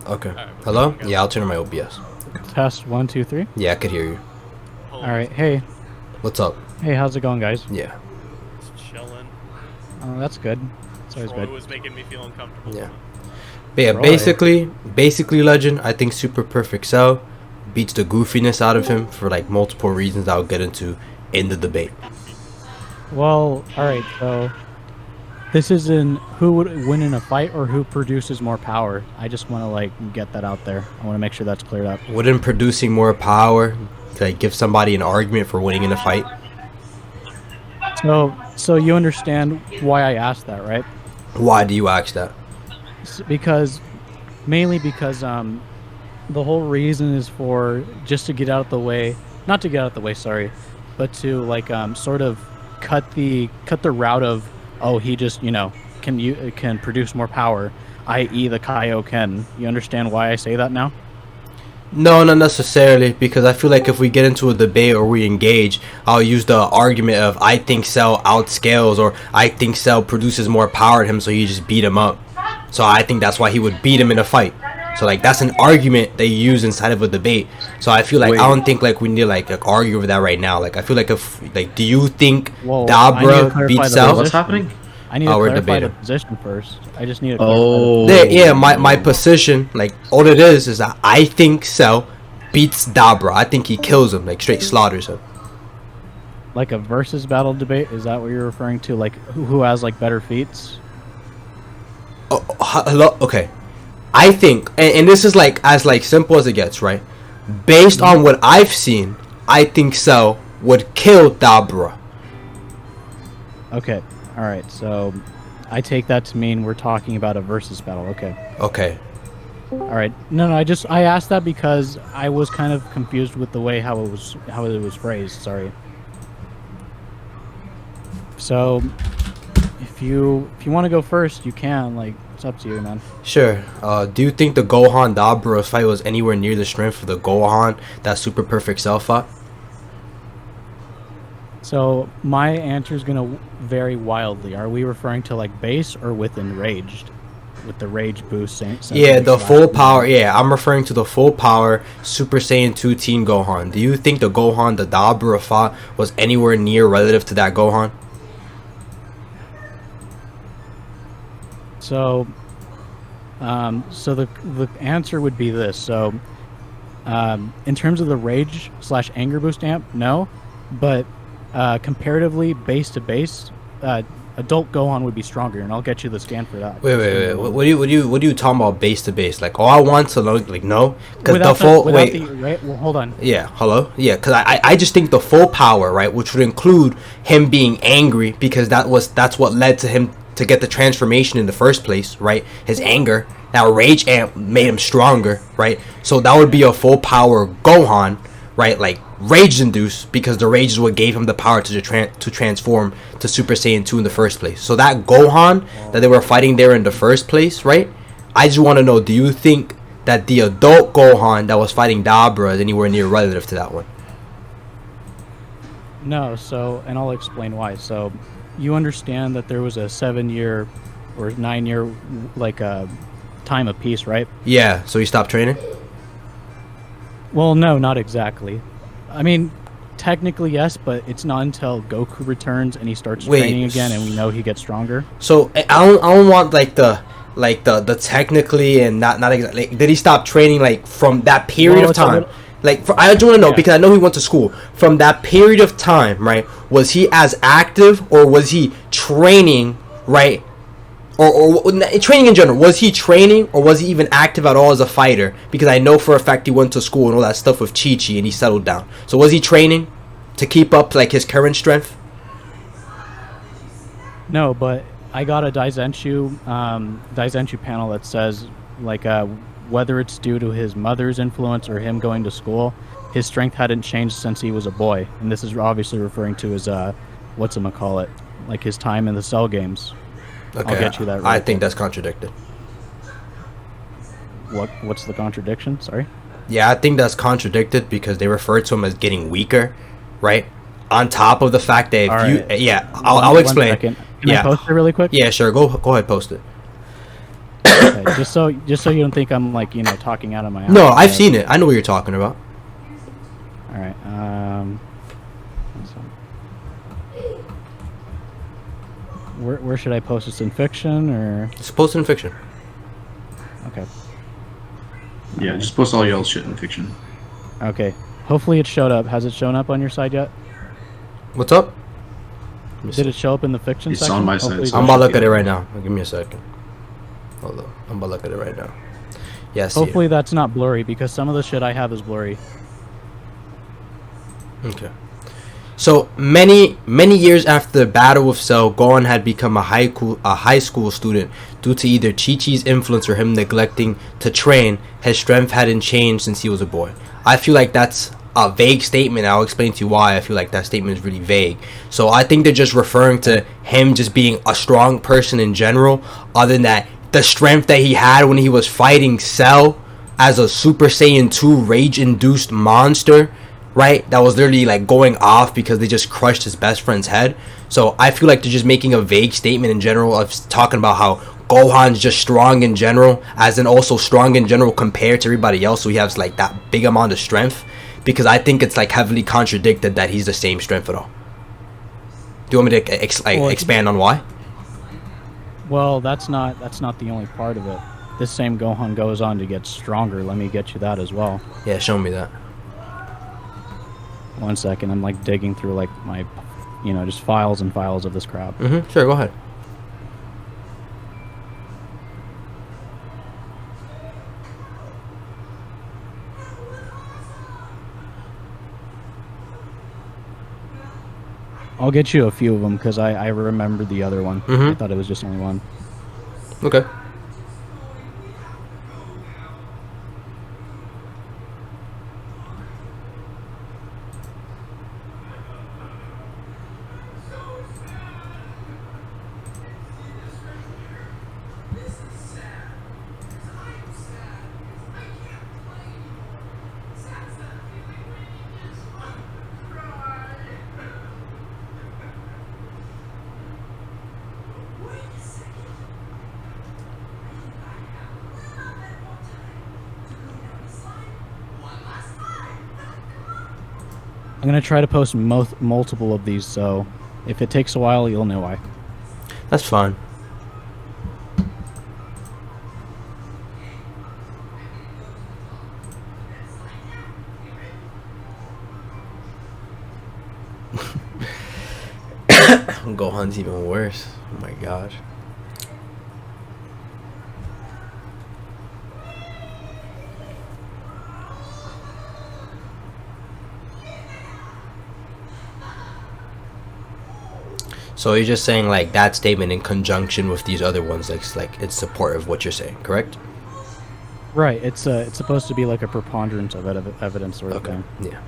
Okay. Hello? Yeah, I'll turn on my OBS. Test 1, 2, 3. Yeah, I could hear you. All right. Hey. What's up? Hey, how's it going, guys? Yeah. Just chilling. Oh, that's good. That's always Troy good. was making me feel uncomfortable. Yeah. But yeah, Troy. basically, Legend, I think Super Perfect Cell beats the goofiness out of him for like multiple reasons I'll get into in the debate. Well, all right. So this isn't who would win in a fight or who produces more power. I just want to like get that out there. I want to make sure that's cleared up. Wouldn't producing more power to like give somebody an argument for winning in a fight? So you understand why I asked that, right? Why do you ask that? Mainly because the whole reason is for just to get out of the way, not to get out of the way, sorry, but to like sort of cut the route of, oh, he just can produce more power, i.e. the Kaioken. You understand why I say that now? No, not necessarily, because I feel like if we get into a debate or we engage, I'll use the argument of I think Cell outscales or I think Cell produces more power than him, so you just beat him up. So I think that's why he would beat him in a fight. So like that's an argument they use inside of a debate. So I feel like I don't think like we need to like argue over that right now. Like I feel like if like do you think Dabura beats Cell? What's happening? I need to clarify the position first. I just need to clarify yeah, my position, like all it is that I think Cell beats Dabura. I think he kills him, like straight slaughters him. Like a versus battle debate? Is that what you're referring to? Like who has like better feats? Oh, hello. Okay, I think, and this is like as like simple as it gets, right? Based on what I've seen, I think Cell would kill Dabura. Okay. All right, so I take that to mean we're talking about a versus battle. Okay. Okay. All right. No, I asked that because I was kind of confused with the way how it was phrased. Sorry. So, if you want to go first, you can. Like, it's up to you, man. Sure. Do you think the Gohan Dabura fight was anywhere near the strength of the Gohan that Super Perfect Cell fought? So my answer is gonna vary wildly. Are we referring to like base or with enraged, with the rage boost? Yeah, the full power. Yeah, I'm referring to the full power Super Saiyan 2 Teen Gohan. Do you think the Gohan the Dabura fought was anywhere near relative to that Gohan? So, so the answer would be this. So, in terms of the rage / anger boost amp, no, but comparatively base to base, adult Gohan would be stronger, and I'll get you the scan for that. Wait. What are you talking about base to base? Like, all I want to know, like, no, because the full right? Well, hold on. Yeah, hello. Yeah, because I just think the full power, right, which would include him being angry, because that's what led to him to get the transformation in the first place, right? His anger, that rage amp made him stronger, right? So that would be a full power Gohan, right? Like rage induced, because the rage is what gave him the power to transform to Super Saiyan 2 in the first place. So that Gohan that they were fighting there in the first place, right? I just want to know, do you think that the adult Gohan that was fighting Dabura is anywhere near relative to that one? No, so, and I'll explain why. So, you understand that there was a 7-year or 9-year like time of peace, right? Yeah, so he stopped training? Well, no, not exactly. I mean, technically yes, but it's not until Goku returns and he starts training again, and we know he gets stronger. So I don't want the technically and not exactly. Like, did he stop training like from that period of time? I just want to know, because I know he went to school. From that period of time, right? Was he as active, or was he training, right? Or training in general, was he training, or was he even active at all as a fighter? Because I know for a fact he went to school and all that stuff with Chi-Chi and he settled down. So was he training to keep up like his current strength? No, but I got a Daizenshu panel that says like whether it's due to his mother's influence or him going to school, his strength hadn't changed since he was a boy. And this is obviously referring to his whatchamacallit, like his time in the Cell games. Okay, I'll get you that. I think that's contradicted. What's the contradiction? Sorry. Yeah, I think that's contradicted because they refer to him as getting weaker, right? On top of the fact that I'll explain. Can I post it really quick? Yeah, sure. Go ahead, post it. Okay, just so you don't think I'm like talking out of my ass. No, I've seen it. I know what you're talking about. All right. Where should I post this, in fiction or? It's posted in fiction. Okay. Yeah, just post all y'all shit in fiction. Okay. Hopefully it showed up. Has it shown up on your side yet? What's up? Did it show up in the fiction It's section? on my side, so I'm about to look at it right now. Give me a second. Hold up. I'm about to look at it right now. Yeah, I see Hopefully that's not blurry, because some of the shit I have is blurry. Okay. So many years after the Battle with Cell, Gohan had become a high school student due to either Chi-Chi's influence or him neglecting to train. His strength hadn't changed since he was a boy. I feel like that's a vague statement. I'll explain to you why I feel like that statement is really vague. So I think they're just referring to him just being a strong person in general, other than that, the strength that he had when he was fighting Cell as a Super Saiyan 2 rage-induced monster, right? That was literally like going off because they just crushed his best friend's head. So I feel like they're just making a vague statement in general of talking about how Gohan's just strong in general, as in also strong in general compared to everybody else. So he has like that big amount of strength, because I think it's like heavily contradicted that he's the same strength at all. Do you want me to expand on why? Well, that's not the only part of it. This same Gohan goes on to get stronger. Let me get you that as well. Yeah, show me that. 1 second. I'm like digging through like my, just files and files of this crap. Sure, go ahead. I'll get you a few of them because I remember the other one. I thought it was just only one. Okay. I'm going to try to post multiple of these, so if it takes a while, you'll know why. That's fine. Gohan's even worse. Oh my gosh. So you're just saying like that statement in conjunction with these other ones, like it's support of what you're saying, correct? Right. It's supposed to be like a preponderance of evidence sort of thing. Yeah.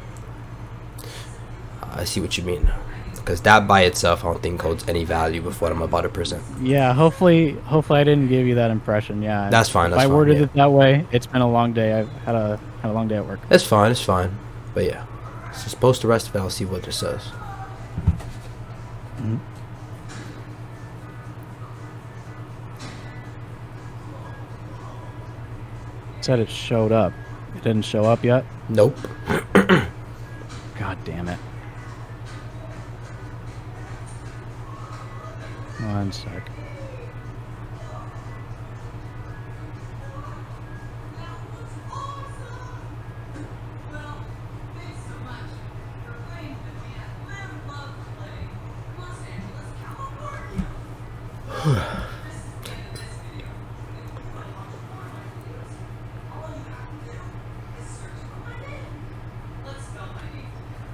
I see what you mean. Because that by itself, I don't think holds any value with what I'm about to present. Yeah. Hopefully I didn't give you that impression. Yeah. That's fine. That's if I fine, worded yeah. it that way, it's been a long day. I've had a long day at work. It's fine. It's fine. But yeah, so just post the rest of it. I'll see what it says. It said it showed up. It didn't show up yet? Nope. God damn it. 1 sec.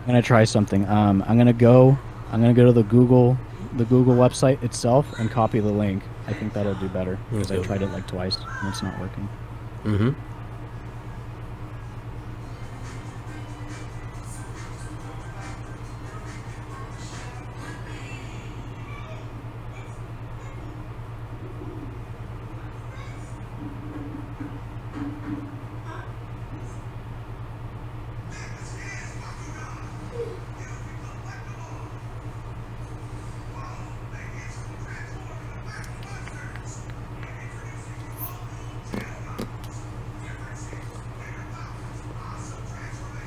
I'm gonna try something. I'm gonna go to the Google website itself and copy the link. I think that'll do better because I tried it like twice and it's not working.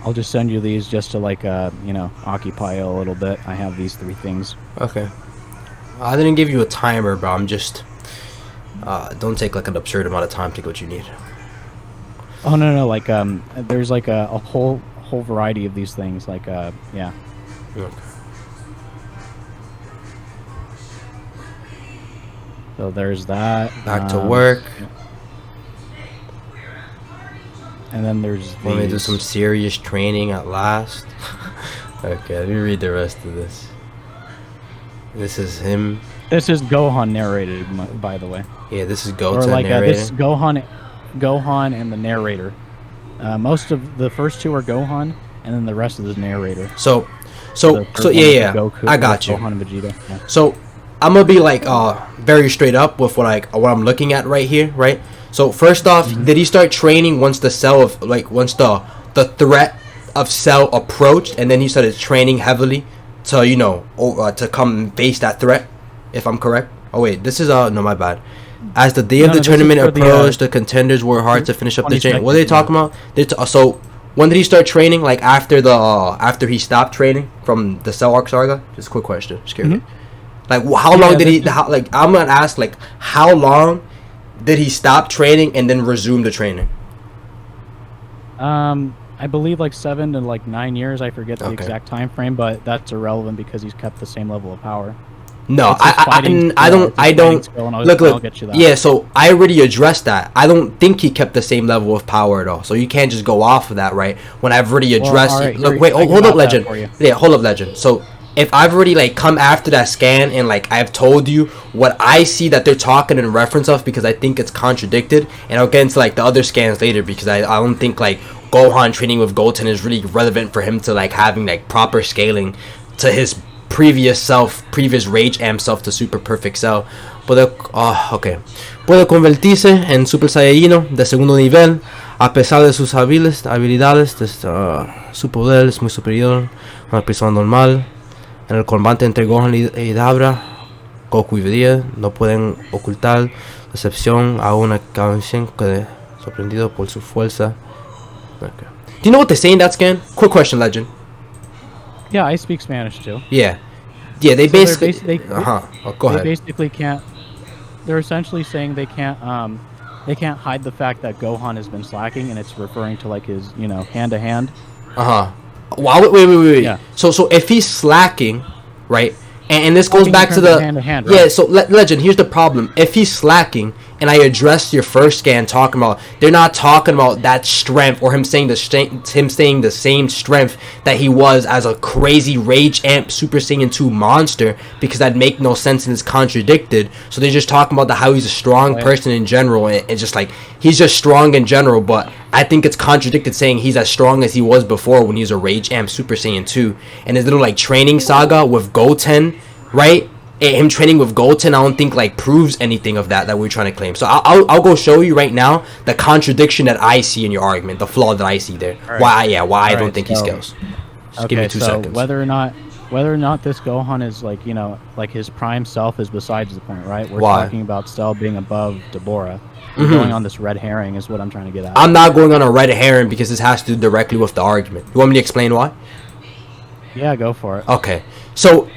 I'll just send you these just to like you know, occupy a little bit. I have these 3 things. Okay. I didn't give you a timer, bro. I'm just don't take like an absurd amount of time to get what you need. Oh no, like there's like a whole variety of these things. Like yeah. Okay. So there's that. Back to work. And then there's Want me to do these. some serious training at last? Okay, let me read the rest of this. This is him. This is Gohan narrated, by the way. Yeah, this is Or Goten like narrating. this is Gohan and the narrator. Most of the first 2 are Gohan, and then the rest is the narrator. So The third one is yeah. Goku, I got you. Gohan and Vegeta. Yeah. So I'm gonna be like very straight up with what I'm looking at right here, right? So first off, did he start training once the cell of once the threat of Cell approached, and then he started training heavily to to come and face that threat? If I'm correct. Oh wait, this is no, my bad. As the day of the this is tournament for the, approached, the contenders were hard to finish up the chain. 22nd, What are they talking about? So when did he start training? Like after he stopped training from the Cell Arc saga? Just a quick question. Just curious. Like how long did he? I'm gonna ask like how long did he stop training and then resume the training? I believe like 7 to like 9 years. I forget the Okay. exact time frame, but that's irrelevant because he's kept the same level of power. No, It's his fighting I skill, don't. it's his I don't. fighting skill, and I'll Look. get you that. Yeah, so I already addressed that. I don't think he kept the same level of power at all. So you can't just go off of that, right? When I've already addressed. alright, Look, here, wait. I can Hold up, map that Legend. for you. Yeah, hold up, Legend. So if I've already like come after that scan and like I've told you what I see that they're talking in reference of because I think it's contradicted, and I'll get into like the other scans later because I don't think like Gohan training with Goten is really relevant for him to like having like proper scaling to his previous Rage Amp self to Super Perfect Cell. Puede convertirse en Super Saiyajino de segundo nivel a pesar de sus habilidades. Su poder es muy superior a una persona normal. En el combate entre Gohan y Dabura, Goku y Vegeta no pueden ocultar decepción a una canción que sorprendido por su fuerza. Okay. Do you know what they say in that scan? Quick question, Legend. Yeah, I speak Spanish too. Yeah. Yeah, they So they're basically... go They ahead. basically can't. They're essentially saying they can't hide the fact that Gohan has been slacking, and it's referring to like his hand to hand. Wow, wait. Yeah. So if he's slacking, right? And this goes Slacking back in to terms of the... hand-to-hand, Yeah, right? so Legend, here's the problem. If he's slacking, and I addressed your first scan talking about... They're not talking about that strength, or him saying the same strength that he was as a crazy Rage Amp Super Saiyan 2 monster, because that'd make no sense and it's contradicted. So they're just talking about how he's a strong person in general, and just like... He's just strong in general, but I think it's contradicted saying he's as strong as he was before when he was a Rage Amp Super Saiyan 2. And his little like training saga with Goten, right? Him training with Goten, I don't think like proves anything of that we're trying to claim. So I'll go show you right now the contradiction that I see in your argument, the flaw that I see there. Right. Why I don't think he scales. Just give me 2 so seconds. whether or not this Gohan is like like his prime self is besides the point, right? We're Why? talking about Cell being above Dabura. You're going on this red herring is what I'm trying to get at. I'm not going on a red herring because this has to do directly with the argument. You want me to explain why? Yeah, go for it. Okay. So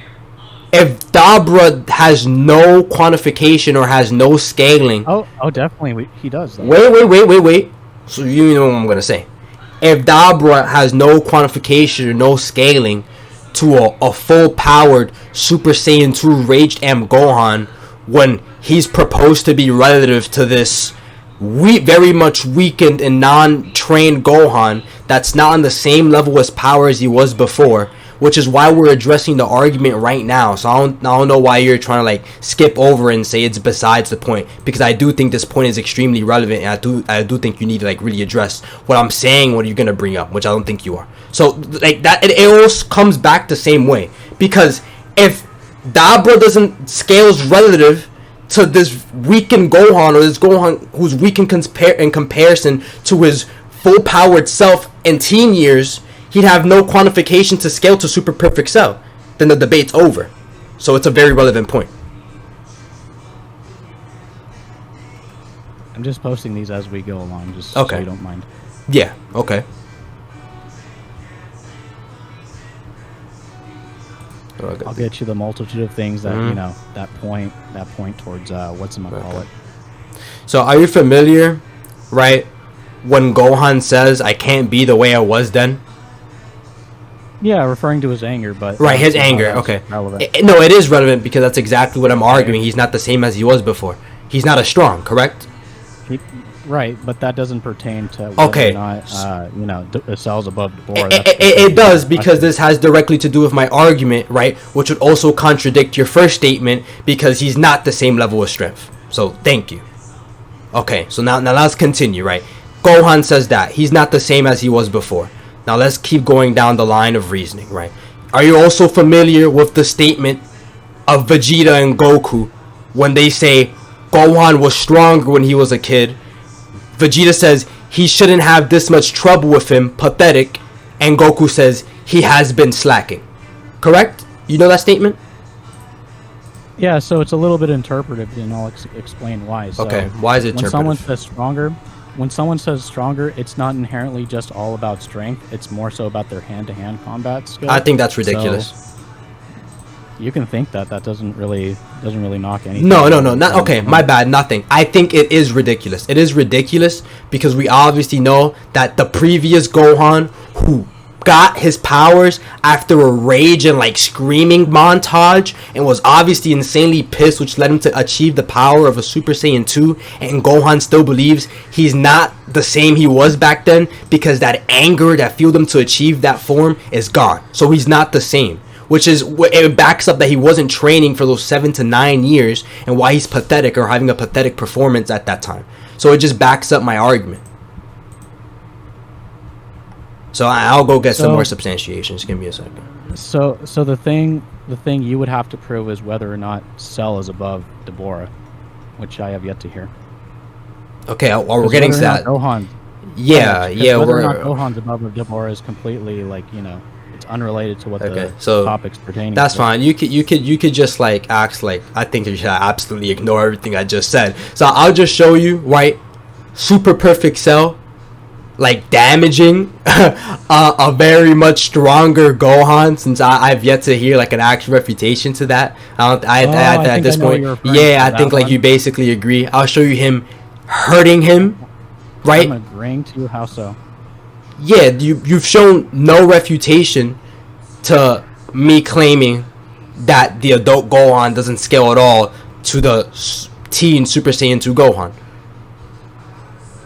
if Dabura has no quantification or has no scaling... Oh, definitely he does. Though. Wait. So you know what I'm gonna say. If Dabura has no quantification or no scaling to a full-powered Super Saiyan 2 Raged Amp Gohan, when he's proposed to be relative to this very much weakened and non-trained Gohan that's not on the same level as power as he was before, which is why we're addressing the argument right now. So I don't know why you're trying to like skip over and say it's besides the point, because I do think this point is extremely relevant, and I do think you need to like really address what I'm saying, what you're gonna bring up, which I don't think you are. So like that, it all comes back the same way, because if Dabura doesn't scales relative to this weakened Gohan, or this Gohan who's weak in comparison to his full-powered self in teen years, he'd have no quantification to scale to Super Perfect Cell. Then the debate's over. So it's a very relevant point. I'm just posting these as we go along, just Okay. so you don't mind. Yeah, okay. I'll get you the multitude of things that that point towards whatchamacallit. So are you familiar, right, when Gohan says, I can't be the way I was then? Yeah, referring to his anger, but right, his anger. Okay, relevant. No, it is relevant because that's exactly what I'm arguing. He's not the same as he was before. He's not as strong, correct? Right, but that doesn't pertain to whether or not Cell's above Dabura. It does, because this has directly to do with my argument, right? Which would also contradict your first statement, because he's not the same level of strength. So thank you. Okay, so now let's continue, right? Gohan says that he's not the same as he was before. Now let's keep going down the line of reasoning, right? Are you also familiar with the statement of Vegeta and Goku when they say Gohan was stronger when he was a kid? Vegeta says he shouldn't have this much trouble with him, pathetic, and Goku says he has been slacking. Correct? You know that statement? Yeah, so it's a little bit interpretive, and I'll explain why. So okay, why is it interpretive? When someone says stronger, it's not inherently just all about strength. It's more so about their hand-to-hand combat skill. I think that's ridiculous. So you can think that doesn't really knock anything. No, not okay. My bad. Nothing. I think it is ridiculous. It is ridiculous because we obviously know that the previous Gohan, who got his powers after a rage and like screaming montage, and was obviously insanely pissed, which led him to achieve the power of a Super Saiyan 2, and Gohan still believes he's not the same he was back then because that anger that fueled him to achieve that form is gone. So he's not the same, which is it backs up that he wasn't training for those 7 to 9 years and why he's pathetic or having a pathetic performance at that time. So it just backs up my argument. So I'll go get some more substantiation. Just give me a second. So the thing you would have to prove is whether or not Cell is above Dabura, which I have yet to hear. Okay, we're getting to that. Gohan. Yeah. Whether or not Gohan's above Dabura is completely it's unrelated to what the topic's pertaining. That's fine. You could just act like I think you should absolutely ignore everything I just said. So I'll just show you, right? Super perfect Cell, damaging a very much stronger Gohan, since I've yet to hear an actual refutation to that. At this point, I think you basically agree. I'll show you him hurting him, right? I'm agreeing to you. How so? Yeah, you've shown no refutation to me claiming that the adult Gohan doesn't scale at all to the teen Super Saiyan 2 Gohan.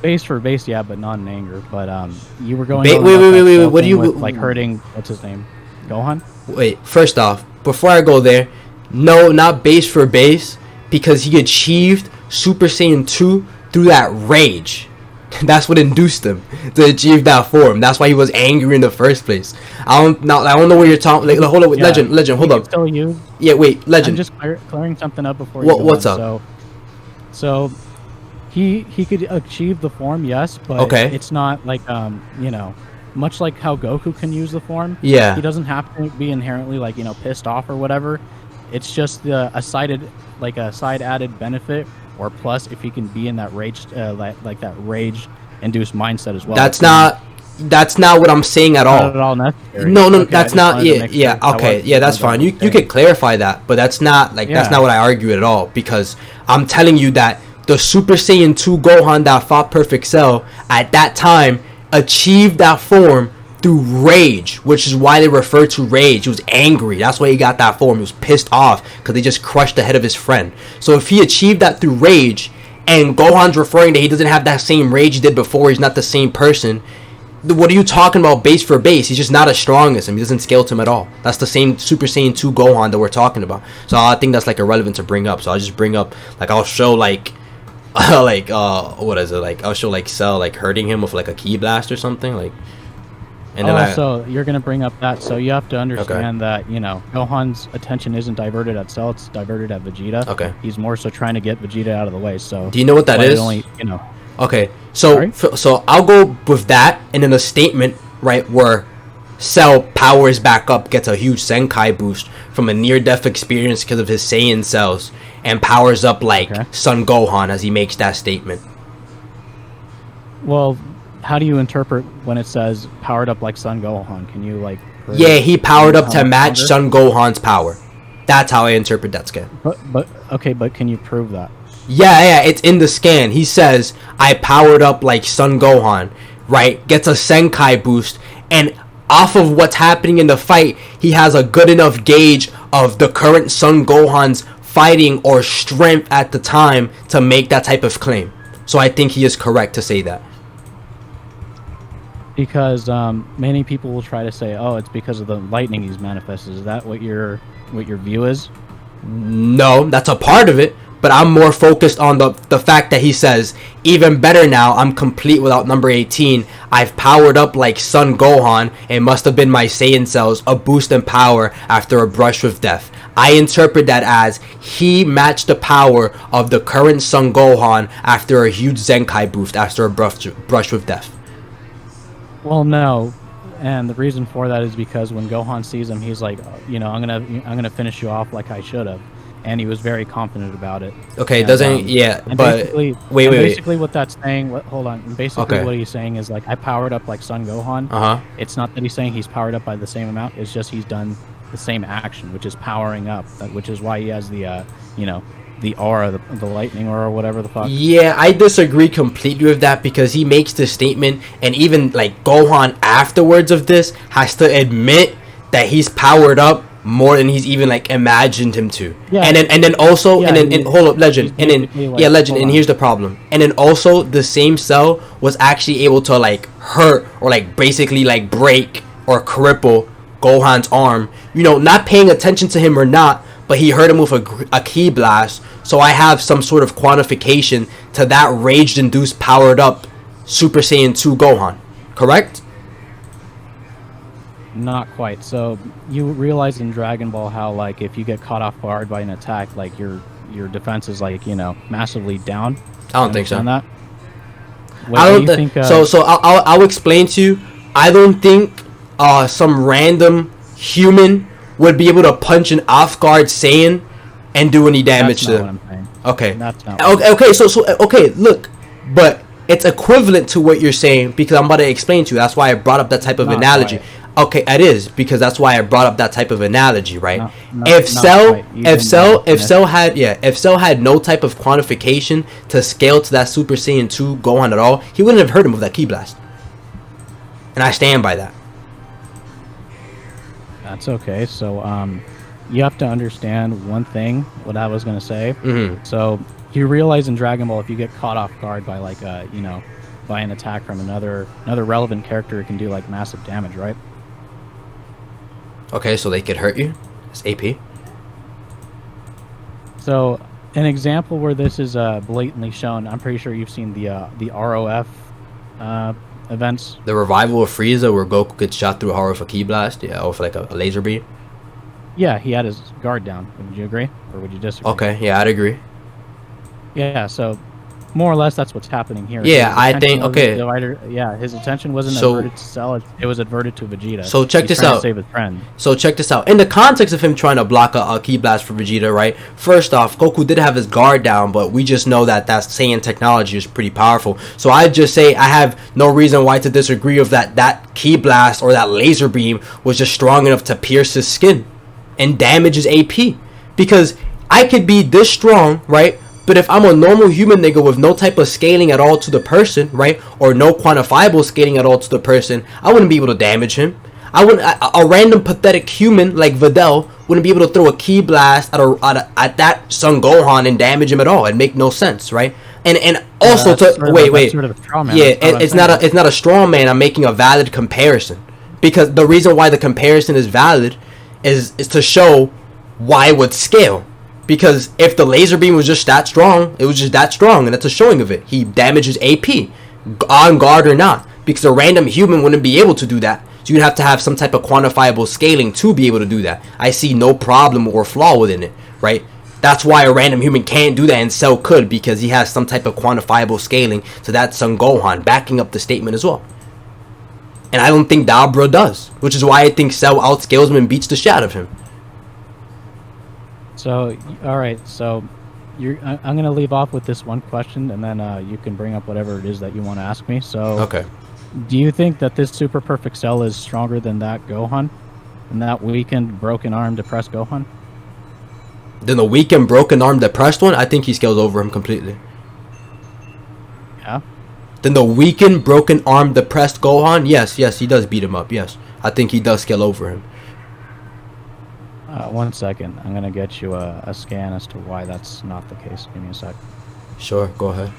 Base for base, yeah, but not in anger. But you were going. Wait. What do you hurting? What's his name? Gohan. Wait. First off, before I go there, no, not base for base, because he achieved Super Saiyan 2 through that rage. That's what induced him to achieve that form. That's why he was angry in the first place. I don't know what you're talking. Hold up, Legend. Hold up. Still you. Yeah, wait, Legend. I'm just clearing something up before. What's up? So. He could achieve the form, yes, but it's not much like how Goku can use the form. Yeah. He doesn't have to be inherently pissed off or whatever. It's just a side added benefit or plus if he can be in that rage that rage induced mindset as well. That's not what I'm saying at all. Not at all necessary. No, that's not. Yeah. Okay. Yeah, that's fine. You could clarify that, but that's not that's not what I argue at all, because I'm telling you that the Super Saiyan 2 Gohan that fought Perfect Cell at that time achieved that form through rage, which is why they refer to rage. He was angry. That's why he got that form. He was pissed off because they just crushed the head of his friend. So if he achieved that through rage, and Gohan's referring that he doesn't have that same rage he did before, he's not the same person, what are you talking about base for base? He's just not as strong as him. He doesn't scale to him at all. That's the same Super Saiyan 2 Gohan that we're talking about. So I think that's irrelevant to bring up. So I'll just bring up, I'll show what is it, I'll show Cell hurting him with a ki blast or something, and then so you're gonna bring up that, so you have to understand that Gohan's attention isn't diverted at Cell, it's diverted at Vegeta. Okay, he's more so trying to get Vegeta out of the way. So do you know what that is? Okay, so I'll go with that, and then a statement right where Cell powers back up, gets a huge Senkai boost from a near-death experience because of his Saiyan cells, and powers up Son Gohan as he makes that statement. Well, how do you interpret when it says powered up like Son Gohan? Can you like? Yeah, he powered up to match stronger? Son Gohan's power. That's how I interpret that scan. But okay, but can you prove that? Yeah, it's in the scan. He says, I powered up like Son Gohan, right? Gets a Senkai boost, and off of what's happening in the fight, he has a good enough gauge of the current Son Gohan's fighting or strength at the time to make that type of claim. So I think he is correct to say that. Because many people will try to say, oh, it's because of the lightning he's manifested. Is that what your view is? No, that's a part of it, but I'm more focused on the fact that he says, even better now, I'm complete without number 18. I've powered up like Son Gohan. It must have been my Saiyan cells, a boost in power after a brush with death. I interpret that as he matched the power of the current Son Gohan after a huge Zenkai boost after a brush with death. Well, no. And the reason for that is because when Gohan sees him, he's like, I'm gonna finish you off like I should have, and he was very confident about it. Okay, and, doesn't but wait. Basically, what that's saying, hold on. Basically, Okay. what he's saying is like, I powered up like Son Gohan. It's not that he's saying he's powered up by the same amount. It's just he's done the same action, which is powering up. Which is why he has the the aura, the lightning aura, or whatever the fuck. Yeah, I disagree completely with that because he makes this statement, and even like Gohan afterwards of this has to admit that he's powered up more than he's even like imagined him to. Yeah. And then also hold up, Legend. And then like, Legend, and here's the problem. And then also the same cell was actually able to like hurt or like basically like break or cripple Gohan's arm. Not paying attention to him or not, but he hurt him with a ki blast. So I have some sort of quantification to that rage-induced, powered-up Super Saiyan 2 Gohan. Correct? Not quite. So you realize in Dragon Ball how like if you get caught off guard by an attack, like your defense is like massively down. I don't think so. That? I don't think. So I'll explain to you. I don't think some random human would be able to punch an off-guard Saiyan and do any damage to them. Okay. That's not okay. Okay. Look, but it's equivalent to what you're saying because I'm about to explain to you. That's why I brought up that type of analogy. Quite. Okay, it is because that's why I brought up that type of analogy, right? If Cell had no type of quantification to scale to that Super Saiyan 2 Gohan at all, he wouldn't have hurt him with that ki blast. And I stand by that. That's okay. So, you have to understand one thing. What I was gonna say. Mm-hmm. So you realize in Dragon Ball, if you get caught off guard by like by an attack from another relevant character, it can do like massive damage, right? Okay, so they could hurt you. It's AP. So an example where this is blatantly shown. I'm pretty sure you've seen the ROF events. The revival of Frieza, where Goku gets shot through a horror for ki blast, or for like a laser beam. Yeah, he had his guard down. Would you agree, or would you disagree? Okay, yeah, I'd agree. Yeah, so more or less that's what's happening here. Yeah, I think his attention wasn't adverted to Cell; it was adverted to Vegeta. So check this out. To save his friend. So check this out. In the context of him trying to block a ki blast for Vegeta, right? First off, Goku did have his guard down, but we just know that Saiyan technology is pretty powerful. So I just say I have no reason why to disagree with that ki blast or that laser beam was just strong enough to pierce his skin and damage his AP. Because I could be this strong, right? But if I'm a normal human nigga with no type of scaling at all to the person, right? Or no quantifiable scaling at all to the person, I wouldn't be able to damage him. A random pathetic human like Videl wouldn't be able to throw a ki blast at that Son Gohan and damage him at all. It'd make no sense, right? And also wait. Sort of a straw man. Yeah, it's not a straw man. I'm making a valid comparison. Because the reason why the comparison is valid is to show why it would scale. Because if the laser beam was just that strong, it was just that strong, and that's a showing of it. He damages AP, on guard or not. Because a random human wouldn't be able to do that. So you'd have to have some type of quantifiable scaling to be able to do that. I see no problem or flaw within it, right? That's why a random human can't do that, and Cell could, because he has some type of quantifiable scaling to that Son Gohan, backing up the statement as well. And I don't think Dabura does, which is why I think Cell outscales him and beats the shit out of him. So, all right. So, I'm gonna leave off with this one question, and then you can bring up whatever it is that you want to ask me. So, okay. Do you think that this super perfect cell is stronger than that Gohan? And that weakened, broken arm, depressed Gohan? Then the weakened, broken arm, depressed one, I think he scales over him completely. Yeah. Then the weakened, broken arm, depressed Gohan, yes, he does beat him up, yes. I think he does scale over him. 1 second. I'm going to get you a scan as to why that's not the case. Give me a sec. Sure, go ahead.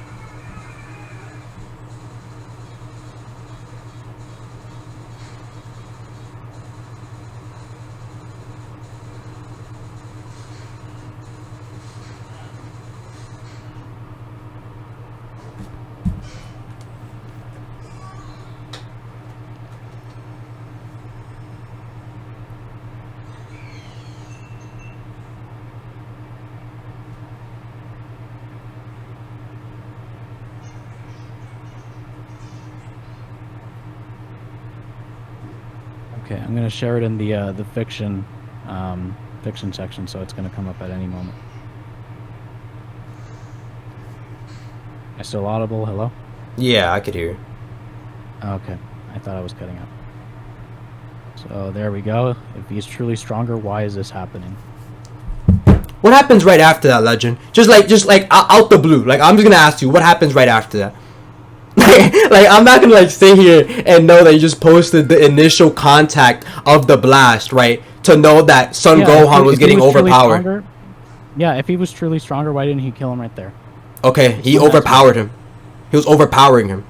Okay, I'm going to share it in the fiction section, so it's going to come up at any moment. Am I still audible? Hello? Yeah, I could hear you. Okay, I thought I was cutting out. So there we go. If he's truly stronger, why is this happening? What happens right after that, Legend? Just like out the blue. Like, I'm just gonna ask you, what happens right after that? Like, I'm not gonna like sit here and know that you just posted the initial contact of the blast, right? To know that Son Gohan was getting overpowered. Yeah, if he was truly stronger, why didn't he kill him right there? Okay, he overpowered him. He was overpowering him.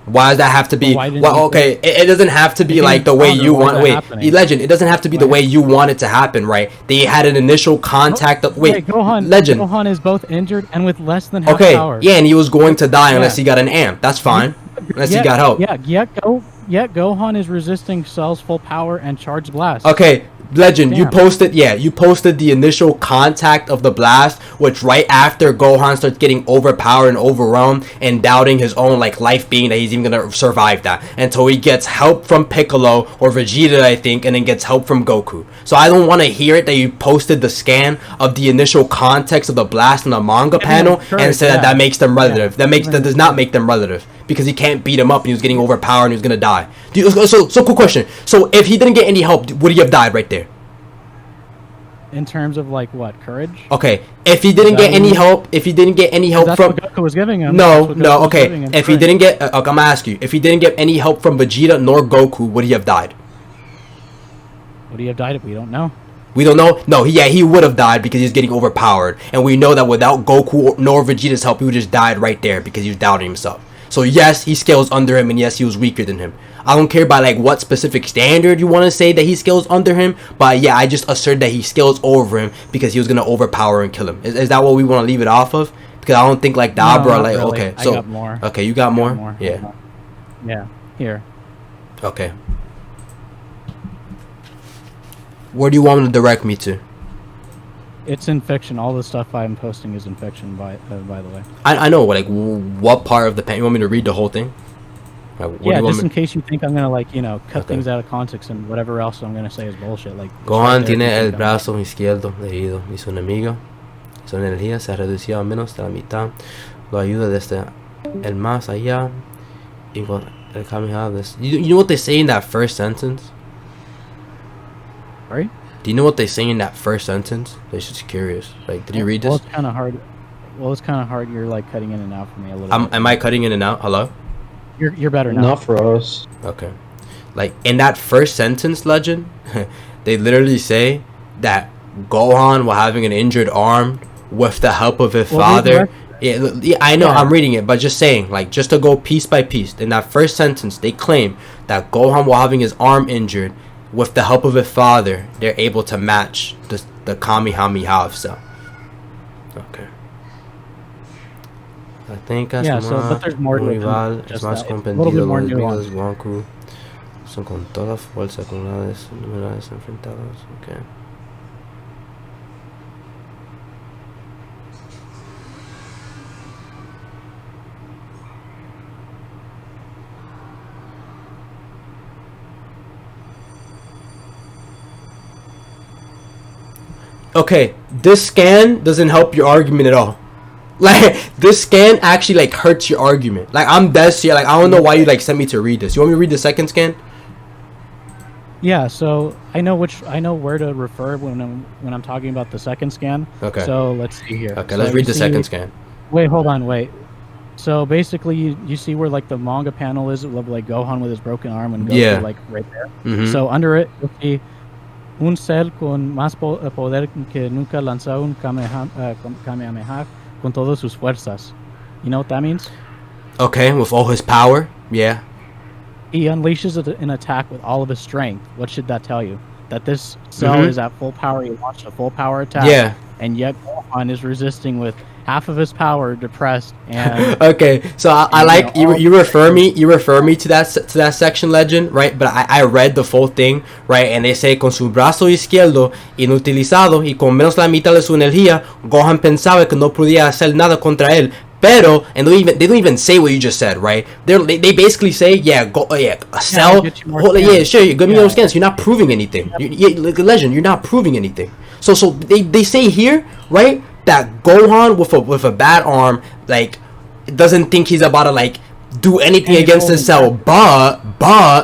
Why does that have to be? Well, okay, it doesn't have to be like the way you want. Wait, Legend, it doesn't have to be the way you want it to happen, right? They had an initial contact. Gohan, Legend. Gohan is both injured and with less than half power. Yeah, and he was going to die unless he got an amp. That's fine. Unless he got help. Gohan is resisting Cell's full power and charge blast. Okay, Legend, you posted the initial contact of the blast, which right after Gohan starts getting overpowered and overwhelmed and doubting his own like life being that he's even gonna survive that until he gets help from Piccolo or Vegeta, I think, and then gets help from Goku. So I don't want to hear it that you posted the scan of the initial context of the blast in the manga panel and said that makes them relative. That does not make them relative because he can't beat him up and he was getting overpowered and he was gonna die. So cool question. So if he didn't get any help, would he have died right there? In terms of like what, courage? Okay, if he didn't get any help, from what Goku was giving him. Okay. If he didn't get, I'm gonna ask you, if he didn't get any help from Vegeta nor Goku, would he have died? Would he have died? We don't know. We don't know. No, he would have died because he's getting overpowered, and we know that without Goku nor Vegeta's help, he would just died right there because he was doubting himself. So yes, he scales under him, and yes, he was weaker than him. I don't care by like what specific standard you want to say that he scales under him, but yeah, I just assert that he scales over him because he was gonna overpower and kill him. Is that what we want to leave it off of? Because I don't think like Dabura, like really. Okay, so I got more. Okay, you got more? Yeah. Yeah. Here. Okay. Where do you want me to direct me to? It's in fiction. All the stuff I'm posting is in fiction, by the way. I know, like, what part of the pen? You want me to read the whole thing? Yeah, just in case you think I'm gonna like, cut things out of context and whatever else I'm gonna say is bullshit. Like Gohan tiene el brazo izquierdo herido y su enemigo, su energía se ha reducido a menos de la mitad. Lo ayuda desde el más allá. Y con el Kamehameha. You know what they say in that first sentence? Sorry? Do you know what they say in that first sentence? I'm just curious. Like, did you read this? Well, it's kind of hard. You're like cutting in and out for me a little bit. Am I cutting in and out? Hello? You're better now. Not for us. Okay. Like, in that first sentence, Legend, they literally say that Gohan, while having an injured arm, with the help of his father... Yeah, I know, I'm reading it, but just saying, like, just to go piece by piece, in that first sentence, they claim that Gohan, while having his arm injured, with the help of his father, they're able to match the Kamehameha of Cell. Okay. I think but there's more to rival it. Es más comprendido los enemigos Goku son con toda fuerza con unidades numeradas enfrentadas. Okay. Okay, this scan doesn't help your argument at all. Like this scan actually like hurts your argument. Like I'm dead serious. Like I don't know why you like sent me to read this. You want me to read the second scan? Yeah, so I know where to refer when I'm talking about the second scan. Okay. So let's see here. Okay, So let's you read the see- second scan. Wait, hold on, wait. So basically, you see where like the manga panel is of like Gohan with his broken arm and Goku Yeah. like right there. Mhm. So under it, you'll see un cel con más poder que nunca lanzó un Kamehameha con todas sus fuerzas. You know what that means? Okay, with all his power. Yeah. He unleashes an attack with all of his strength. What should that tell you? That this cell Mhm. is at full power. He launched a full power attack. Yeah. And yet Gohan is resisting with half of his power, depressed, and Okay, so I like you refer me to that section, Legend, right? But I read the full thing, right? And they say con su brazo izquierdo inutilizado y con menos la mitad de su energía, Gohan pensaba que no podía hacer nada contra él. Pero and they don't even say what you just said, right? They basically say a cell. Yeah, sure, you give me those scans. You're not proving anything. Like Legend, you're not proving anything. So they say here, right, that Gohan with a bad arm like doesn't think he's about to like do anything against the cell, but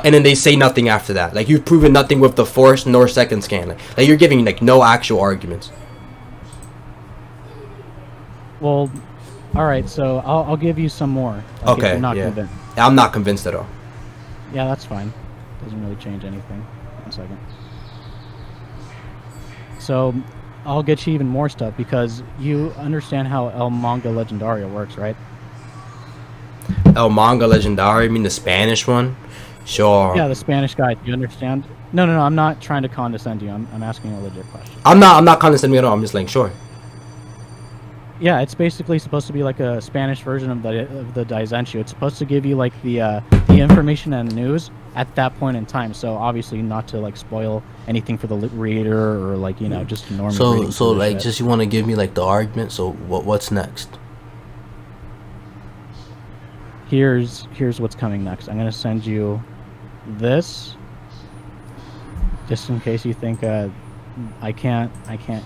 and then they say nothing after that. Like you've proven nothing with the first nor second scan. Like you're giving like no actual arguments. well, all right. So I'll give you some more. Like, if Okay, you're not yeah. convinced. I'm not convinced at all. Yeah, that's fine. Doesn't really change anything. 1 second. So I'll get you even more stuff because you understand how El Manga Legendaria works, right? El Manga Legendary, I mean the Spanish one? Sure. Yeah, the Spanish guy. Do you understand? No. I'm not trying to condescend you. I'm asking a legit question. I'm not condescending at all. I'm just like, sure. Yeah, it's basically supposed to be like a Spanish version of the Daizenshu. It's supposed to give you like the information and news at that point in time. So obviously not to like spoil anything for the reader or like just normal. So like just you want to give me like the argument. So what's next? Here's what's coming next. I'm gonna send you this, just in case you think I can't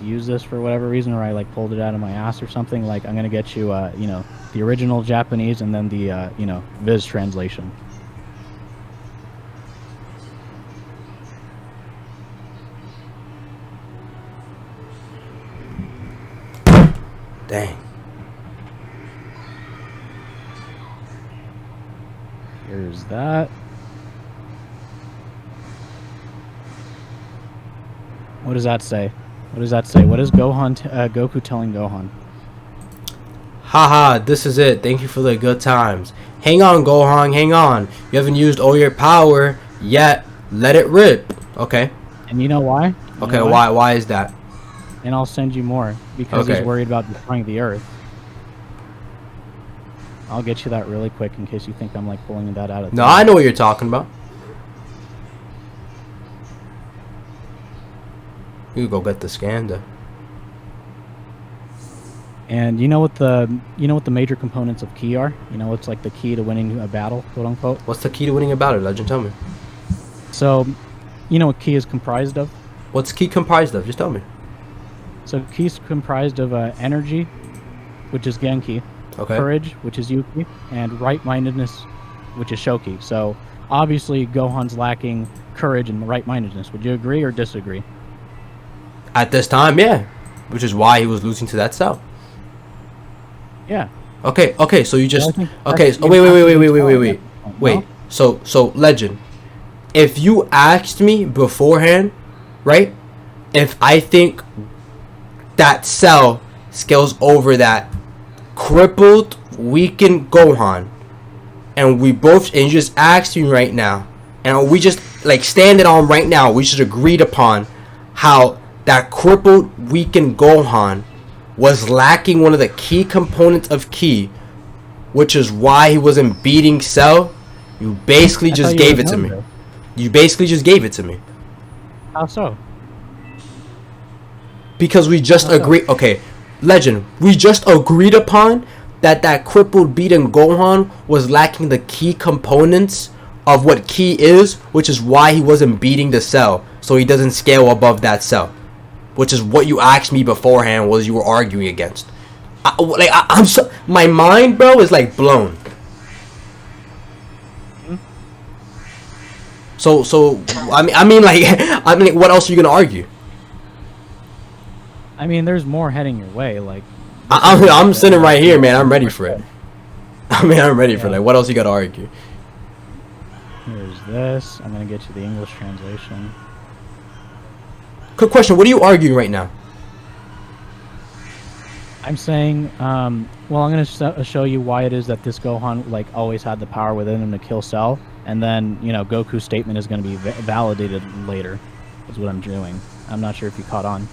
use this for whatever reason, or I like pulled it out of my ass or something. Like I'm gonna get you the original Japanese and then the Viz translation. Dang. Here's that. What does that say? What does that say? What is Goku telling Gohan? Haha, this is it. Thank you for the good times. Hang on, Gohan, hang on. You haven't used all your power yet. Let it rip. Okay. And you know why? Okay, why is that? And I'll send you more because Okay. he's worried about destroying the Earth. I'll get you that really quick in case you think I'm like pulling that out of. No, I know what you're talking about. You go get the scan though. And you know what the major components of ki are? You know what's like the key to winning a battle, quote unquote. What's the key to winning a battle, Legend? Tell me. So, you know what ki is comprised of? What's key comprised of? Just tell me. So ki is comprised of energy, which is Genki, Okay. courage, which is Yuki, and right-mindedness, which is Shoki. So obviously Gohan's lacking courage and right-mindedness. Would you agree or disagree? At this time, yeah. Which is why he was losing to that cell. Yeah. Okay, so you just think okay. that's So, wait. No? So Legend, if you asked me beforehand, right? If I think that cell scales over that crippled, weakened Gohan, and you just asked me right now, and we just like standing on right now, we just agreed upon how that crippled, weakened Gohan was lacking one of the key components of ki, which is why he wasn't beating Cell. You basically just gave it to me. You basically just gave it to me. How so? Because we just agreed. Okay, Legend, we just agreed upon that crippled, beaten Gohan was lacking the key components of what ki is, which is why he wasn't beating the Cell, so he doesn't scale above that Cell. Which is what you asked me beforehand was you were arguing against. I'm so, my mind, bro, is like blown. So I mean, like, I mean, what else are you gonna argue? I mean, there's more heading your way. Like, I'm sitting right here, man. I'm ready for it. I mean, I'm ready for it. Like, what else you gotta argue? Here's this. I'm gonna get you the English translation. Quick question: what are you arguing right now? I'm saying, well, I'm gonna show you why it is that this Gohan like always had the power within him to kill Cell, and then Goku's statement is gonna be validated later. Is what I'm doing. I'm not sure if you caught on.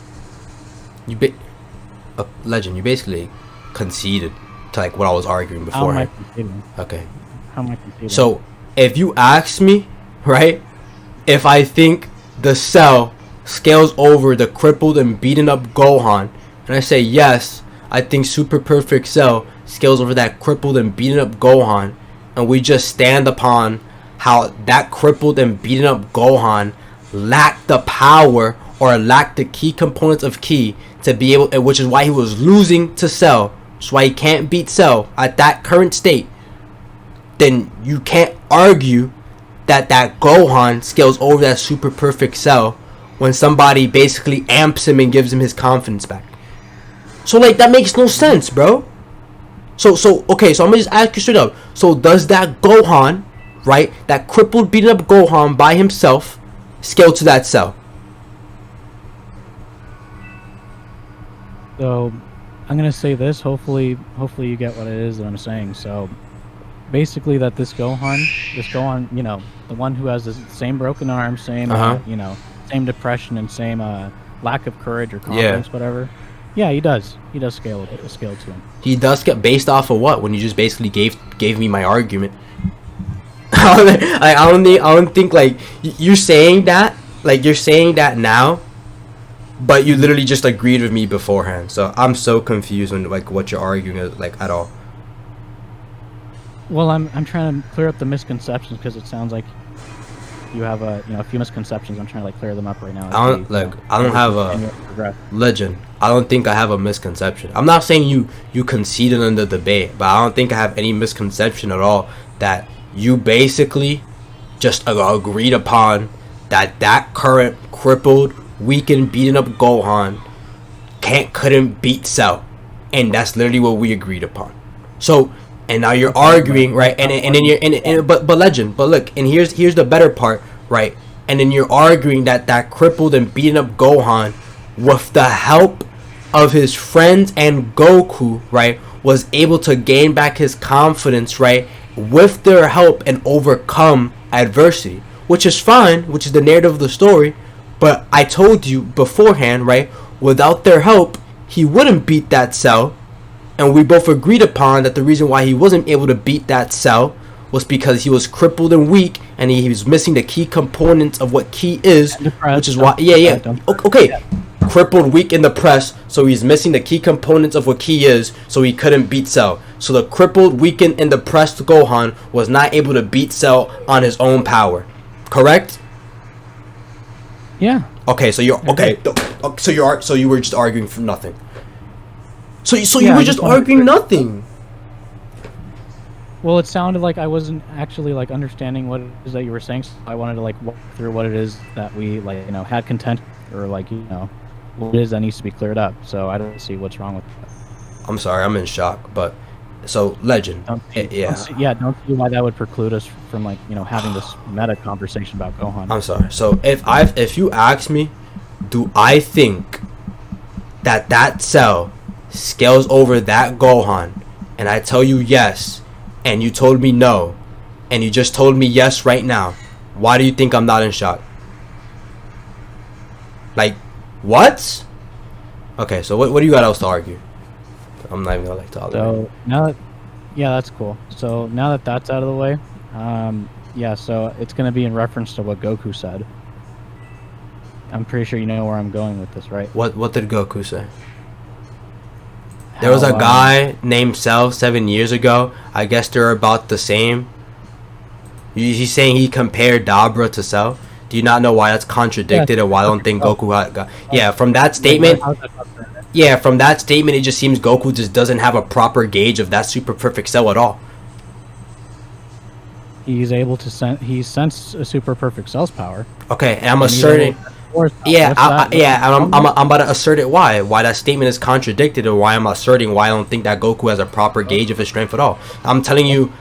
Legend. You basically conceded to like what I was arguing before. How am I conceding? Okay. How am I conceding? So if you ask me, right, if I think the Cell scales over the crippled and beaten up Gohan, and I say yes, I think Super Perfect Cell scales over that crippled and beaten up Gohan, and we just stand upon how that crippled and beaten up Gohan lacked the power or lacked the key components of ki to be able, which is why he was losing to Cell, which is why he can't beat Cell at that current state, then you can't argue that Gohan scales over that Super Perfect Cell when somebody basically amps him and gives him his confidence back. So like that makes no sense, bro. So okay, so I'm gonna just ask you straight up. So does that Gohan, right, that crippled, beaten up Gohan by himself, scale to that Cell? So I'm gonna say this. Hopefully you get what it is that I'm saying. So basically, that this Gohan, the one who has the same broken arm, same same depression and same lack of courage or confidence, whatever. Yeah, he does scale to him. He does get based off of what? When you just basically gave me my argument. I don't think like you're saying that, like you're saying that now, but you literally just agreed with me beforehand. So I'm so confused on like what you're arguing like at all. Well, I'm trying to clear up the misconceptions because it sounds like you have a few misconceptions. I'm trying to like clear them up right now. I don't have a legend. I don't think I have a misconception. I'm not saying you conceded in the debate, but I don't think I have any misconception at all that you basically just agreed upon that current crippled, weakened, beaten up Gohan couldn't beat Cell, and that's literally what we agreed upon. So. And now you're arguing, right? And then you're but legend. But look, and here's the better part, right? And then you're arguing that crippled and beaten up Gohan, with the help of his friends and Goku, right, was able to gain back his confidence, right, with their help and overcome adversity, which is fine, which is the narrative of the story. But I told you beforehand, right? Without their help, he wouldn't beat that Cell. And we both agreed upon that the reason why he wasn't able to beat that Cell was because he was crippled and weak, and he was missing the key components of what ki is, which is why, okay, crippled, weak, and depressed, so he's missing the key components of what ki is, so he couldn't beat Cell. So the crippled, weakened, and depressed Gohan was not able to beat Cell on his own power. Correct? Yeah. Okay, so you're okay. So you were just arguing for nothing. So Yeah, you were just arguing nothing. Well, it sounded like I wasn't actually like understanding what it is that you were saying. So I wanted to like walk through what it is that we like, had content, or like, what it is that needs to be cleared up. So I don't see what's wrong with that. I'm sorry, I'm in shock. But so legend, Don't see why that would preclude us from like having this meta conversation about Gohan. I'm sorry. So if you ask me, do I think that Cell scales over that Gohan, and I tell you yes, and you told me no, and you just told me yes right now, why do you think I'm not in shock? Like, what? Okay, so what do you got else to argue? I'm not even gonna like to argue. So now that, yeah, that's cool. So now that that's out of the way, yeah, so it's gonna be in reference to what Goku said. I'm pretty sure you know where I'm going with this, right? What did Goku say? There was a guy named Cell 7 years ago. I guess they're about the same. He's saying he compared Dabura to Cell. Do you not know why that's contradicted, and why I don't think Goku got... Yeah, from that statement... Yeah, from that statement, it just seems Goku just doesn't have a proper gauge of that super perfect cell at all. He's able to sense a super perfect cell's power. Okay, and I'm And he's asserting. able to force power. Yeah, What's that? yeah, and I'm about to assert it. Why that statement is contradicted, or why I'm asserting why I don't think that Goku has a proper gauge of his strength at all. I'm telling you,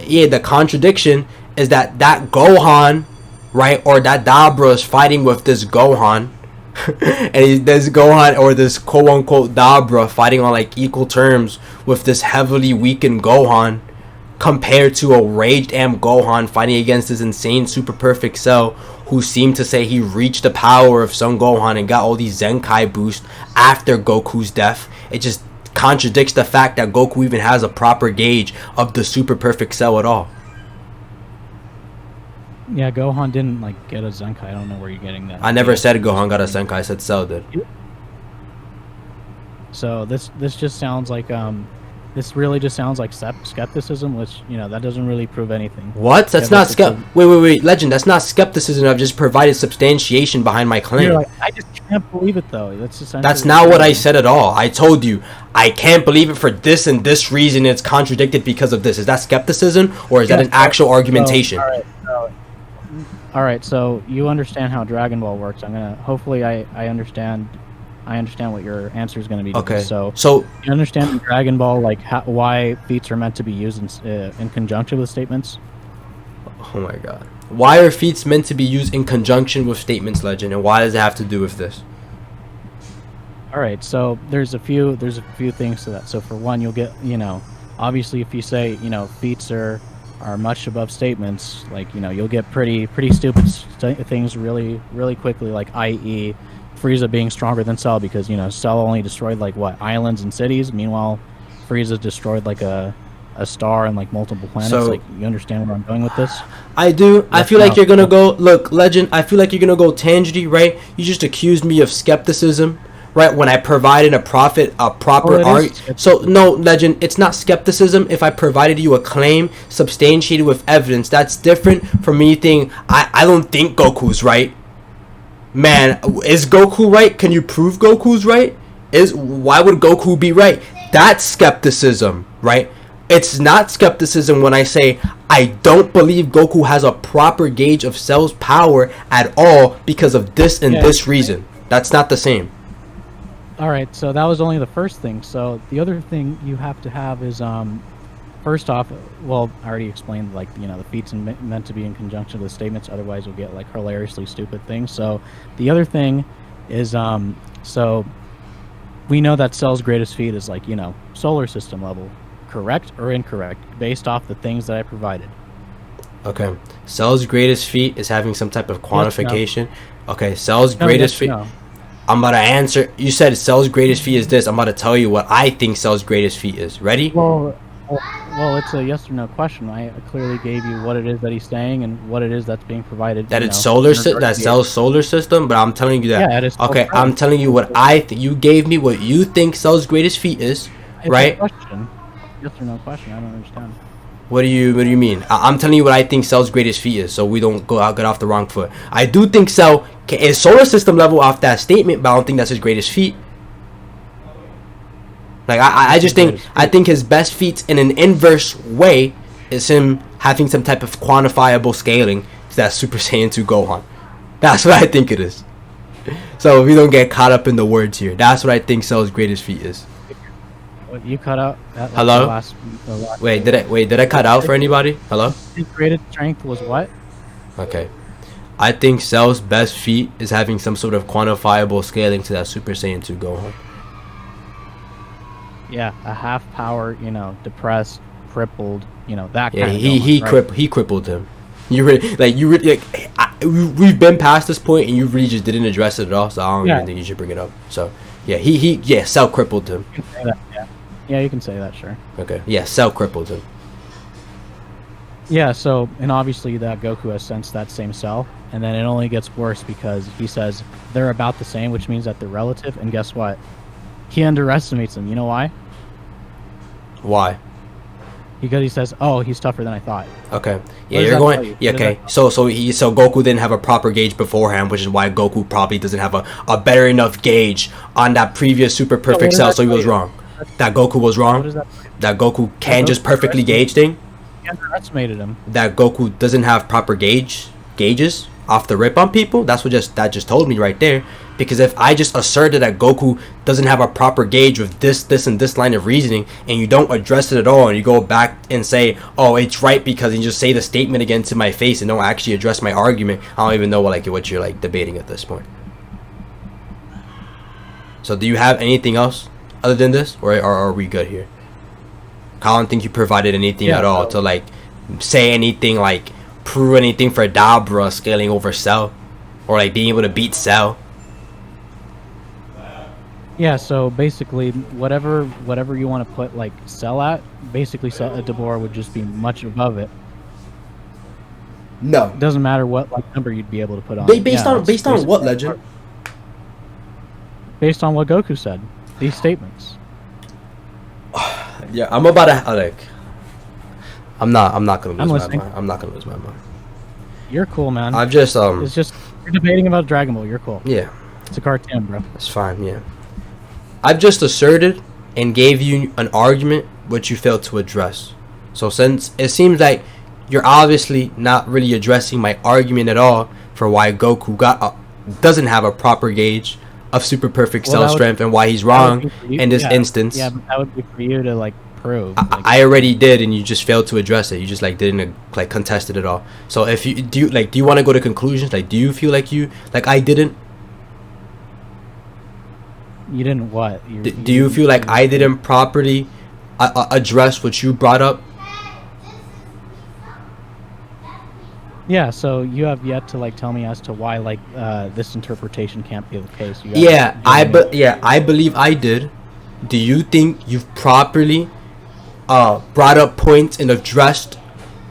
yeah, the contradiction is that Gohan, right, or that Dabura is fighting with this Gohan, and this Gohan or this quote unquote Dabura fighting on like equal terms with this heavily weakened Gohan, compared to a raged Am Gohan fighting against this insane super perfect cell who seemed to say he reached the power of Son Gohan and got all these Zenkai boosts after Goku's death. It just contradicts the fact that Goku even has a proper gauge of the super perfect cell at all. Yeah, Gohan didn't like get a Zenkai. I don't know where you're getting that. I never said Gohan got a Zenkai, I said Cell did. So this just sounds like this really just sounds like skepticism, which that doesn't really prove anything. What? That's not wait, Legend. That's not skepticism. I've just provided substantiation behind my claim. You're like, I just can't believe it though. That's not what I said at all. I told you I can't believe it for this and this reason. It's contradicted because of this. Is that skepticism or is that an actual argumentation? All right. So you understand how Dragon Ball works. Hopefully I understand. I understand what your answer is going to be. Okay. So you understand in Dragon Ball like why feats are meant to be used in conjunction with statements. Oh my god. Why are feats meant to be used in conjunction with statements, Legend, and why does it have to do with this? All right. So there's a few things to that. So for one, you'll get obviously if you say feats are much above statements, like you'll get pretty stupid things really quickly, like i.e. Frieza being stronger than Cell because Cell only destroyed like islands and cities. Meanwhile, Frieza destroyed like a star and like multiple planets. So, like you understand where I'm going with this? I do. I feel like you're gonna go look, Legend. I feel like you're gonna go tangity, right? You just accused me of skepticism, right? When I provided a proper argument. So no, Legend. It's not skepticism. If I provided you a claim substantiated with evidence, that's different from me thinking I don't think Goku's right. Man, is Goku right? Can you prove Goku's right? Why would Goku be right? That's skepticism, right? It's not skepticism when I say I don't believe Goku has a proper gauge of Cell's power at all because of this and this reason. That's not the same. All right, so that was only the first thing. So the other thing you have to have is first off, well, I already explained like the feats meant to be in conjunction with statements. Otherwise, you'll get like hilariously stupid things. So the other thing is so we know that Cell's greatest feat is like solar system level, correct or incorrect, based off the things that I provided. Okay, Cell's greatest feat is having some type of quantification. Yes, no. Okay, Cell's greatest feat. No. I'm about to answer. You said Cell's greatest feat is this. I'm about to tell you what I think Cell's greatest feat is. Ready? Well, it's a yes or no question. I clearly gave you what it is that he's saying and what it is that's being provided. That it's that Cell's solar system, but I'm telling you that. Yeah, it is. Okay, I'm telling you what I think. You gave me what you think Cell's greatest feat is, right? It's a question. Yes or no question. I don't understand. What do you mean? I'm telling you what I think Cell's greatest feat is, so we don't get off the wrong foot. I do think Cell is solar system level off that statement, but I don't think that's his greatest feat. Like I just think his best feats in an inverse way is him having some type of quantifiable scaling to that Super Saiyan 2 Gohan. That's what I think it is. So we don't get caught up in the words here. That's what I think Cell's greatest feat is. You cut out. Hello? The last did I cut out for anybody? Hello? His greatest strength was what? Okay. I think Cell's best feat is having some sort of quantifiable scaling to that Super Saiyan 2 Gohan. Yeah, a half power, depressed, crippled, that yeah, kind of he crippled him. We've been past this point and you really just didn't address it at all, so I don't even think you should bring it up. So yeah, Cell crippled him. You can say that, yeah, you can say that, sure. Okay. Yeah, Cell crippled him. Yeah, so and obviously that Goku has sensed that same Cell, and then it only gets worse because he says they're about the same, which means that they're relative, and guess what? He underestimates them. You know why? Why? Because he says, "Oh, he's tougher than I thought." Okay. Yeah, does you're that going. tell you? Yeah, What does okay. that So Goku didn't have a proper gauge beforehand, which is why Goku probably doesn't have a better enough gauge on that previous super what perfect does cell. that So he tell was you? wrong. That Goku was What wrong. does that? That Goku can just Goku perfectly underestimated- gauge thing. He underestimated him. That Goku doesn't have proper gauges off the rip on people. That's what that just told me right there. Because if I just asserted that Goku doesn't have a proper gauge with this, and this line of reasoning, and you don't address it at all, and you go back and say, "Oh, it's right," because you just say the statement again to my face and don't actually address my argument, I don't even know what you're like debating at this point. So, do you have anything else other than this, or are we good here? I don't think you provided anything at all to like say anything, like prove anything for Dabura scaling over Cell, or like being able to beat Cell. Yeah, so basically, whatever you want to put like Cell at, basically Dabura would just be much above it. No. It doesn't matter what like number you'd be able to put on. Based on what, Legend? Based on what Goku said. These statements. Yeah, I'm about to like. I'm not gonna lose my listening. mind. I'm not gonna lose my mind. You're cool, man. I've just It's just you're debating about Dragon Ball. You're cool. yeah, It's a cartoon, bro. it's fine. Yeah, I've just asserted and gave you an argument which you failed to address. So since it seems like you're obviously not really addressing my argument at all for why Goku doesn't have a proper gauge of super perfect cell strength and why he's wrong in this instance. Yeah, but that would be for you to like prove. I already did, and you just failed to address it. You just like didn't like contest it at all. So if you do you want to go to conclusions? Like, do you feel like I didn't? You didn't what? Do you feel like I didn't properly address what you brought up? Yeah, so you have yet to like tell me as to why like this interpretation can't be the case. I believe I did. Do you think you've properly brought up points and addressed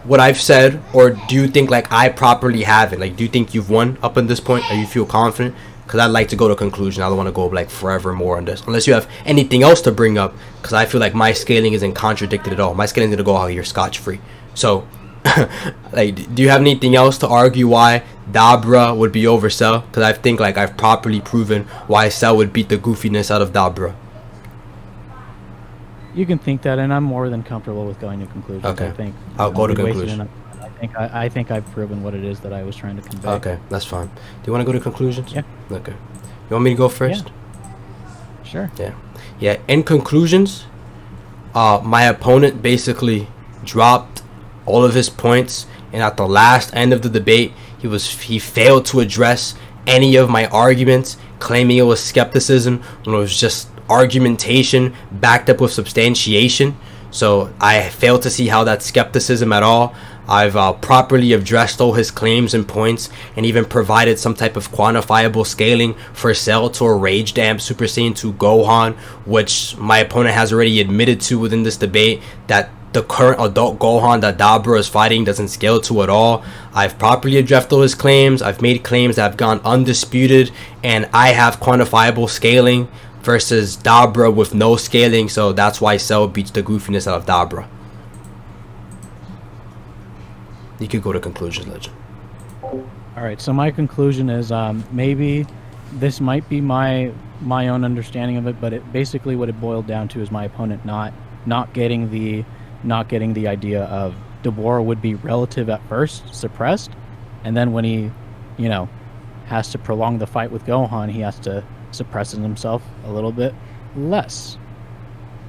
what I've said, or do you think like I properly haven't? Like, do you think you've won up in this point, or you feel confident? Because I'd like to go to conclusion. I don't want to go like forever more on this, unless you have anything else to bring up. Because I feel like my scaling isn't contradicted at all. My scaling is gonna go out here scotch free. So, like, do you have anything else to argue why Dabura would be over Cell? Because I think like I've properly proven why Cell would beat the goofiness out of Dabura. You can think that, and I'm more than comfortable with going to conclusions. Okay. I think I'll go to we wasted conclusion. enough- I think I've proven what it is that I was trying to convey. Okay, that's fine. Do you want to go to conclusions? Yeah. Okay. You want me to go first? Sure. Yeah. Yeah. In conclusions, my opponent basically dropped all of his points, and at the last end of the debate, he failed to address any of my arguments, claiming it was skepticism when it was just argumentation backed up with substantiation. So I failed to see how that's skepticism at all. I've properly addressed all his claims and points, and even provided some type of quantifiable scaling for Cell to a Rage Damp Super Saiyan 2 Gohan, which my opponent has already admitted to within this debate that the current adult Gohan that Dabura is fighting doesn't scale to at all. I've properly addressed all his claims. I've made claims that have gone undisputed, and I have quantifiable scaling versus Dabura with no scaling, so that's why Cell beats the goofiness out of Dabura. You could go to conclusions, Legend. All right. So my conclusion is maybe this might be my own understanding of it, but it basically what it boiled down to is my opponent not getting the idea of Dabura would be relative at first, suppressed, and then when he, has to prolong the fight with Gohan, he has to suppress himself a little bit less,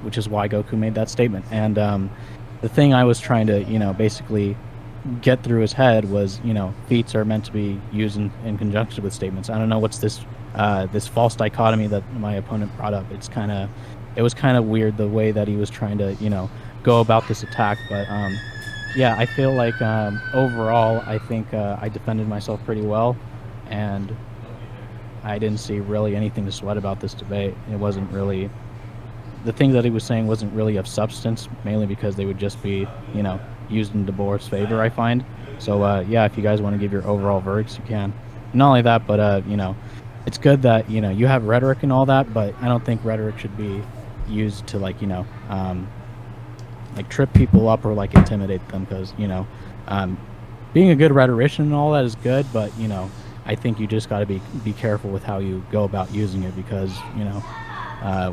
which is why Goku made that statement. And the thing I was trying to, basically get through his head was, feats are meant to be used in conjunction with statements. I don't know what's this false dichotomy that my opponent brought up. It was kind of weird the way that he was trying to, go about this attack. But yeah, I feel like overall, I think I defended myself pretty well, and I didn't see really anything to sweat about this debate. It wasn't really, the thing that he was saying wasn't really of substance, mainly because they would just be, used in Dabura's favor, I find. So yeah, if you guys want to give your overall verdicts, you can. Not only that, but it's good that you have rhetoric and all that, but I don't think rhetoric should be used to like trip people up or like intimidate them, because being a good rhetorician and all that is good, but I think you just got to be careful with how you go about using it, because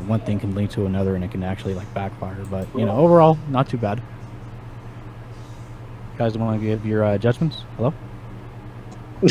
one thing can lead to another and it can actually like backfire. But overall, not too bad. You guys want to give your judgments? Hello.